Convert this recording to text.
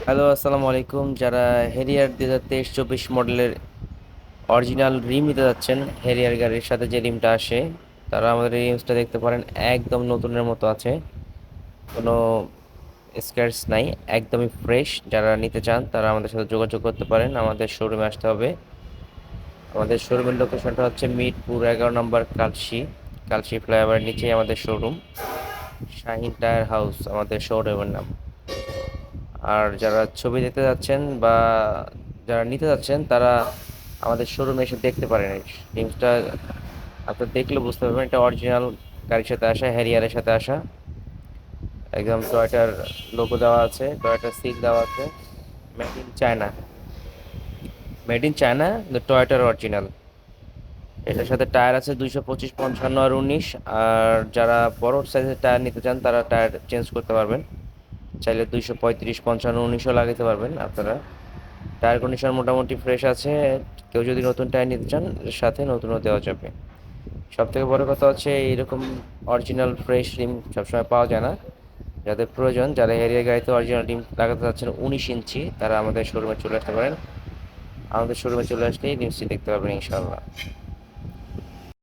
Hello, আসসালামু আলাইকুম। যারা হেরিয়ার 2023-24 মডেলের অরিজিনাল রিম নিতে যাচ্ছেন, হেরিয়ার গাড়ির সাথে যে রিমটা আসে, তারা আমাদের এই রিমসটা দেখতে পারেন। একদম নতুনের মতো আছে, কোনো স্ক্র্যাচ নাই, একদমই ফ্রেশ। যারা নিতে চান তারা আমাদের সাথে যোগাযোগ করতে পারেন, আমাদের শোরুমে আসতে হবে। আমাদের শোরুমের লোকেশনটা হচ্ছে মিরপুর 11 নম্বর কালশি কালশি ফ্লাইওভারের নিচেই আমাদের শোরুম। শাহিন টায়ার হাউস আমাদের শোরুমের নাম। আর যারা ছবি দেখতে যাচ্ছেন বা যারা নিতে যাচ্ছেন, তারা আমাদের শোরুমে এসে দেখতে পারেন। এই জিনিসটা আপনার দেখলে বুঝতে পারবেন এটা অরিজিনাল গাড়ির সাথে আসা, হ্যারিয়ারের সাথে আসা। একদম টয়োটার লোগো দেওয়া আছে, টয়োটার সিল দেওয়া আছে। Made in China, made in China, টয়োটার অরিজিনাল। এটার সাথে টায়ার আছে 225, 55 আর 19। আর যারা বড় সাইজের টায়ার নিতে চান তারা টায়ার চেঞ্জ করতে পারবেন, চাইলে 235, 55, 19ও লাগাতে পারবেন আপনারা। টায়ার কন্ডিশন মোটামুটি ফ্রেশ আছে। কেউ যদি নতুন টায়ার নিতে চান, এর সাথে নতুনও দেওয়া যাবে। সব থেকে বড় কথা হচ্ছে এইরকম অরিজিনাল ফ্রেশ রিম সবসময় পাওয়া যায় না। যাদের প্রয়োজন, যারা হেরিয়ার গাড়িতে অরিজিনাল রিম লাগাতে চাচ্ছেন 19 ইঞ্চি, তারা আমাদের শোরুমে চলে আসতে পারেন। আমাদের শোরুমে চলে আসলেই রিমসটি দেখতে পাবেন ইনশাআল্লাহ।